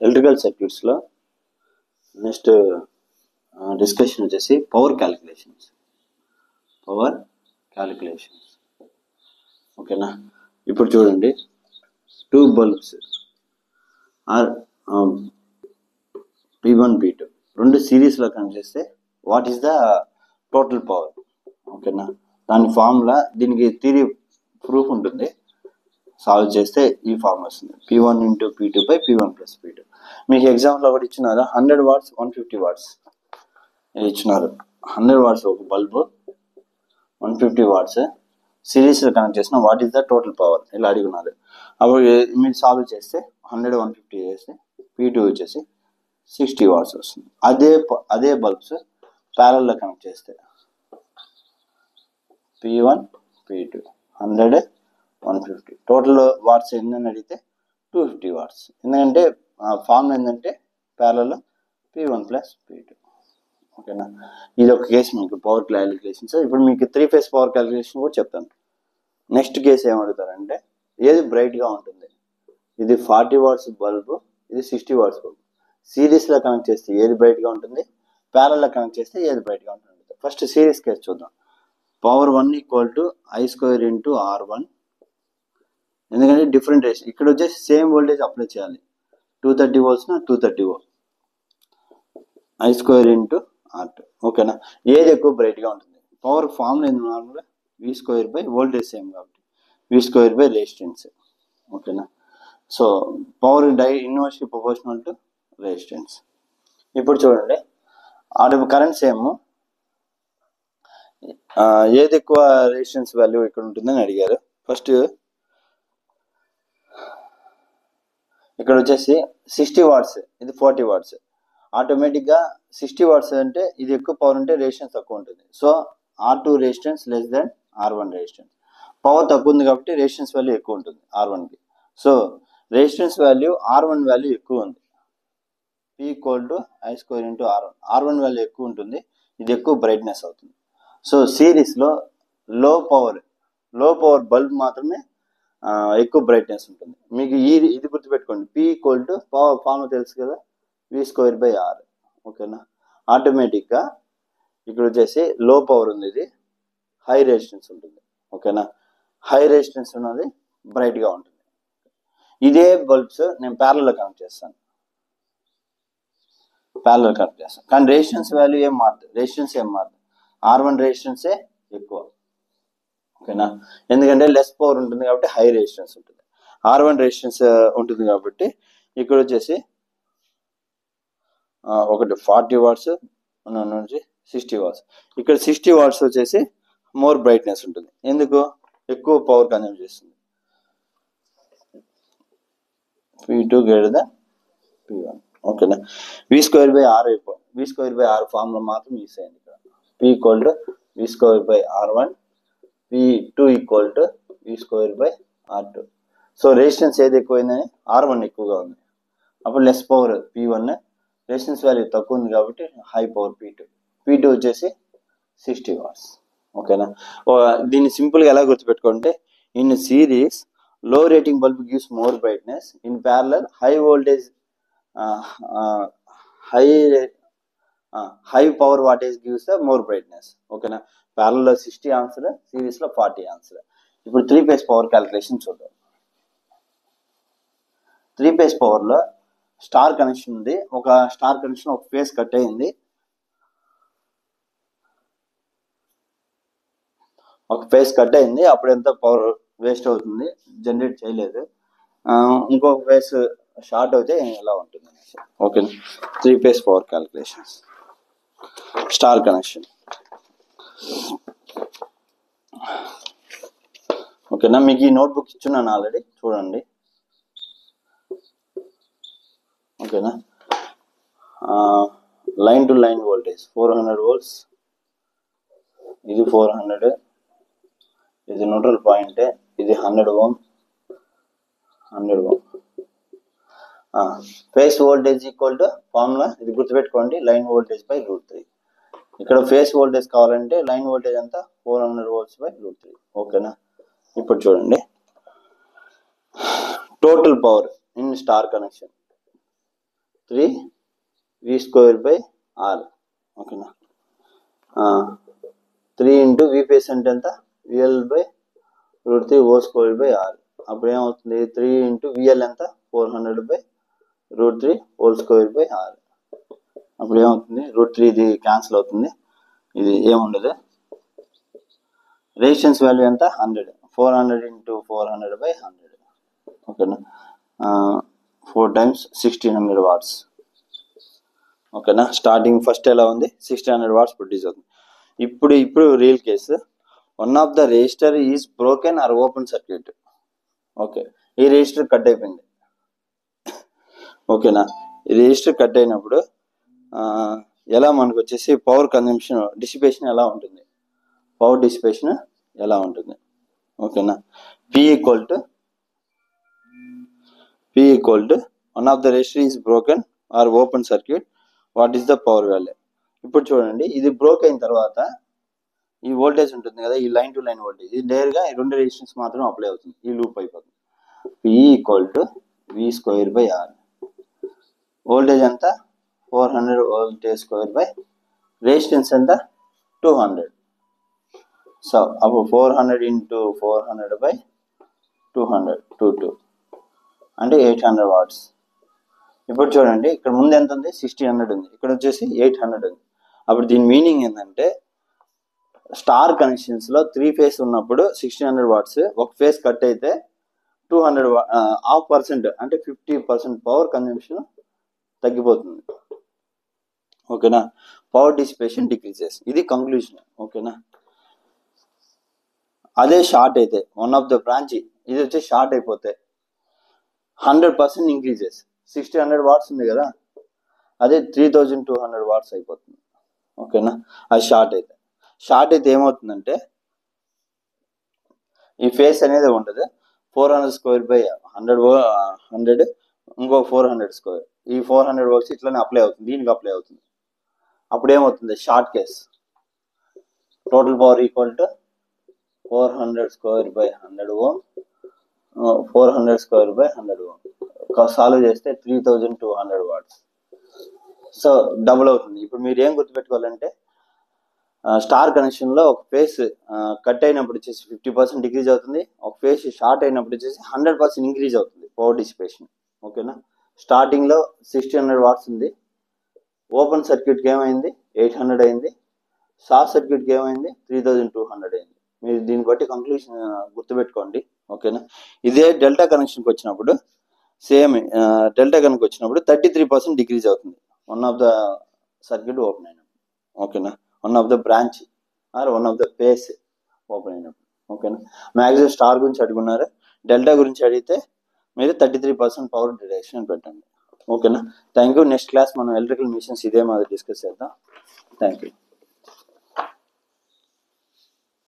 Electrical సర్క్యూట్స్లో next discussion వచ్చేసి power calculations. ఓకేనా. ఇప్పుడు చూడండి, 2 బల్బ్స్ ఆర్ P1 P2 రెండు సిరీస్లో కనెక్ట్ చేస్తే what is the total power. ఓకేనా. దాని ఫార్ములా, దీనికి థియరీ ప్రూఫ్ ఉంటుంది, సాల్వ్ చేస్తే ఈ ఫార్ములా వస్తుంది, P1 × P2 / P1 + P2. మీకు ఎగ్జామ్లో ఒకటి ఇచ్చినారు, 100 watts 150 watts ఇచ్చినారు. 100 watts ఒక బల్బు, 150 watts సిరీస్లో కనెక్ట్ చేసిన what is the total power ఇలా అడిగినారు. అప్పుడు మీరు సాల్వ్ చేస్తే 100 150 చేస్తే P2 వచ్చేసి 60 watts వస్తుంది. అదే బల్బ్స్ ప్యారల్లో కనెక్ట్ చేస్తే P1 P2 100 150 టోటల్ వాట్స్ ఏంటని అడిగితే 250 watts. ఎందుకంటే ఫార్మ్ ఏంటంటే ప్యారల్లో P1 + P2. ఓకేనా. ఇది ఒక కేసు మీకు పవర్ క్యాలిక్యులేషన్స్. ఇప్పుడు మీకు 3 phase పవర్ క్యాలిక్యులేషన్ కూడా చెప్తాను. నెక్స్ట్ కేసు ఏమడుగుతారంటే ఏది బ్రైట్గా ఉంటుంది. ఇది 40 watts బల్బు, ఇది 60 watts బల్బు. సిరీస్లో కనెక్ట్ చేస్తే ఏది బ్రైట్గా ఉంటుంది, ప్యారల్లో కనెక్ట్ చేస్తే ఏది బ్రైట్గా ఉంటుంది. ఫస్ట్ సిరీస్ కేసు చూద్దాం. Power 1 = I² × R1. ఎందుకంటే డిఫరెంట్ రేషన్, ఇక్కడ వచ్చేసి సేమ్ వోల్టేజ్ అప్లై చేయాలి. 230 volts 230 volts, I² × R2. ఓకేనా. ఏది ఎక్కువ బ్రైట్గా ఉంటుంది. పవర్ ఫార్ములా ఏంది, నార్మల్గా V² / వోల్టేజ్ సేమ్ కాబట్టి V² / రెసిస్టెన్స్. ఓకేనా. So power inversely proportional to resistance. ఇప్పుడు చూడండి, కరెంట్ సేమ్, ఏది ఎక్కువ రెసిస్టెన్స్ వాల్యూ ఇక్కడ ఉంటుందని అడిగారు. ఫస్ట్ ఇక్కడ వచ్చేసి 60 watts, ఇది 40 watts. ఆటోమేటిక్గా 60 watts అంటే ఇది ఎక్కువ పవర్ ఉంటే రెసిస్టెన్స్ తక్కువ ఉంటుంది. So R2 resistance < R1 resistance. Power తక్కువ ఉంది కాబట్టి రెసిస్టెన్స్ వాల్యూ ఎక్కువ ఉంటుంది R1కి. So resistance value R1 value ఎక్కువ ఉంది. P = I² × R1. R1 value ఎక్కువ ఉంటుంది, ఇది ఎక్కువ బ్రైట్నెస్ అవుతుంది. సో సిరీస్లో లో పవర్ బల్బ్ మాత్రమే ఎక్కువ బ్రైట్నెస్ ఉంటుంది. మీకు ఇది గుర్తుపెట్టుకోండి, P = పవర్ ఫార్ములా తెలుసు కదా, V² / R. ఓకేనా. ఆటోమేటిక్గా ఇక్కడ వచ్చేసి లో పవర్ ఉంది, ఇది హై రెసిస్టెన్స్ ఉంటుంది. ఓకేనా. హై రెసిస్టెన్స్ ఉన్నది బ్రైట్గా ఉంటుంది. ఇదే బల్బ్స్ నేను ప్యారల్లో కనెక్ట్ చేస్తాను, కానీ రెసిస్టెన్స్ వాల్యూ ఏం మారదు. R1 రెసిస్టెన్సే ఎక్కువ. ఓకేనా. ఎందుకంటే లెస్ పవర్ ఉంటుంది కాబట్టి హై రెసిస్టెన్స్ ఉంటుంది. R1 రెసిస్టెన్స్ ఉంటుంది కాబట్టి ఇక్కడ వచ్చేసి ఒకటి 40 watts నుంచి 60 watts. ఇక్కడ 60 watts వచ్చేసి మోర్ బ్రైట్నెస్ ఉంటుంది. ఎందుకు? ఎక్కువ పవర్ కన్జ్యూమ్ చేస్తుంది. P2 > P1. ఓకేనా. V² / R V² / R formula మాత్రం యూస్ అయ్యింది ఇక్కడ. P = V² / R1, P2 = V² / R2. So resistance ఏది ఎక్కువైందని R1 ఎక్కువగా ఉంది, అప్పుడు less power P1, resistance value తక్కువ ఉంది కాబట్టి హై పవర్ P2 వచ్చేసి 60 watts. ఓకేనా. దీన్ని సింపుల్గా ఎలా గుర్తుపెట్టుకుంటే, ఇన్ సిరీస్ లో rating bulb gives more brightness, in parallel high voltage high power wattage gives the more brightness. ఓకేనా. ప్యారలల్ 60 ఆన్సర్, సిరీస్లో 40 ఆన్సర్. ఇప్పుడు 3 phase పవర్ క్యాలిక్యులేషన్ చూద్దాం. 3 phase పవర్లో స్టార్ కనెక్షన్ ఉంది. ఒక స్టార్ కనెక్షన్ ఒక ఫేస్ కట్ అయింది, అప్పుడు ఎంత పవర్ వేస్ట్ అవుతుంది, జనరేట్ చేయలేదు. ఇంకొక ఫేస్ షార్ట్ అయితే ఎలా ఉంటుంది. Okay. 3 phase power calculations. Star connection. ఓకేనా. మీకు ఈ నోట్బుక్ ఇచ్చున్నాను ఆల్రెడీ, చూడండి. ఓకేనా. Line to line voltage 400 volts, ఇది 400, ఇది న్యూట్రల్ పాయింట్, ఇది 100 ohm. ఫేస్ వోల్టేజ్ = ఫార్ములా ఇది గుర్తుపెట్టుకోండి, లైన్ వోల్టేజ్ / √3. ఇక్కడ ఫేస్ వోల్టేజ్ కావాలంటే లైన్ వోల్టేజ్ అంతా 400 volts / √3. ఓకేనా. ఇప్పుడు చూడండి, total power in star connection 3v²/r. ఓకేనా. 3 ఇంటూ vps అంటే ఎంత, VL/√3 అప్పుడు ఏమవుతుంది, 3 ఇంటూ VL ఎంత, 400/√3 అప్పుడు ఏమవుతుంది, √3 ఇది క్యాన్సిల్ అవుతుంది, ఇది ఏముండదు. రెసిస్టెన్స్ వాల్యూ ఎంత, 100, 400 ఇంటూ 400/100. ఓకేనా. 4 times 1600 వాట్స్. ఓకేనా. స్టార్టింగ్ ఫస్ట్ ఎలా ఉంది, 1600 వాట్స్ ప్రొడ్యూస్ అవుతుంది. ఇప్పుడు real case, one of the resistor is broken or open circuit. Okay, ఈ రెసిస్టర్ కట్ అయిపోయింది. ఓకేనా. ఈ రెసిస్టర్ కట్ అయినప్పుడు ఎలా మనకు వచ్చేసి పవర్ కన్జంప్షన్ డిసిపేషన్ ఎలా ఉంటుంది, పవర్ డిసిపేషన్ ఎలా ఉంటుంది. ఓకేనా. P equal to one of the resistor is broken or open circuit, what is the power value. ఇప్పుడు చూడండి, ఇది బ్రోక్ అయిన తర్వాత ఈ వోల్టేజ్ ఉంటుంది కదా, ఈ లైన్ టు లైన్ వోల్టేజ్, ఇది నేరుగా ఈ రెండు రెసిస్టెన్స్ మాత్రం అప్లై అవుతుంది, ఈ లూప్ అయిపోతుంది. P equal to V²/R. Voltage ఎంత, 400 వోల్టేజ్ స్క్వేర్ రెసిస్టెన్స్ ఎంత, 200. సో అప్పుడు 400 ఇంటూ 400/200 22 అంటే 800 వాట్స్. ఇప్పుడు చూడండి, ఇక్కడ ముందు ఎంత ఉంది, 1600 ఉంది, ఇక్కడ వచ్చేసి 800 ఉంది. అప్పుడు దీని మీనింగ్ ఏంటంటే, స్టార్ కనెక్షన్స్ లో 3 ఫేస్ ఉన్నప్పుడు 1600 వాట్స్, ఒక ఫేస్ కట్ అయితే 200 ½ అంటే 50% పవర్ కన్జంప్షన్ తగ్గిపోతుంది. ఓకేనా. పవర్ డిసిపేషన్ డిక్రీజెస్, ఇది కంక్లూజన్. ఓకేనా. అదే షార్ట్ అయితే, వన్ ఆఫ్ ద బ్రాంచ్ ఇది వచ్చి షార్ట్ అయిపోతే 100% ఇంక్రీజెస్. 1600 వాట్స్ ఉంది కదా, అదే 3200 వాట్స్ అయిపోతుంది. ఓకేనా. అది షార్ట్ అయితే ఏమవుతుందంటే, ఈ ఫేస్ అనేది ఉంటుంది 400²/100 ఇంకో 400², ఈ 400 వాట్స్ ఇట్లానే అప్లై అవుతుంది, దీనికి అప్లై అవుతుంది. అప్పుడు ఏమవుతుంది, short case, total power equal to 400²/100 ohm 400²/100 ohm. Solve చేస్తే 3200 వాట్స్. సో డబుల్ అవుతుంది. ఇప్పుడు మీరు ఏం గుర్తుపెట్టుకోవాలంటే, స్టార్ కనెక్షన్ లో ఒక ఫేస్ కట్ అయినప్పుడు వచ్చేసి 50% డిక్రీజ్ అవుతుంది, ఒక ఫేస్ షార్ట్ అయినప్పుడు వచ్చేసి 100% ఇంక్రీజ్ అవుతుంది పవర్ డిసిపేషన్. ఓకేనా. స్టార్టింగ్ లో 1600 వాట్స్ ఉంది, ఓపెన్ సర్క్యూట్కి ఏమైంది, 800 అయింది, షార్ట్ సర్క్యూట్కి ఏమైంది, 3200 అయింది. మీరు దీన్ని బట్టి కంక్లూజన్ గుర్తుపెట్టుకోండి. ఓకేనా. ఇదే డెల్టా కనెక్షన్కి వచ్చినప్పుడు సేమ్, డెల్టా కనుక వచ్చినప్పుడు 33% డిక్రీజ్ అవుతుంది, one of the circuit open అయినప్పుడు. ఓకేనా. One of the branch or one of the phase open అయినప్పుడు. ఓకేనా. మ్యాక్సిమం స్టార్ గురించి అడుగున్నారు, డెల్టా గురించి అడిగితే మీరు 33% పవర్ డిడక్షన్ పెట్టండి. ఓకేనా. Thank you. నెక్స్ట్ క్లాస్ మనం ఎలక్ట్రికల్ మిషన్స్ ఇదే మాదిరి డిస్కస్ చేద్దాం. Thank you.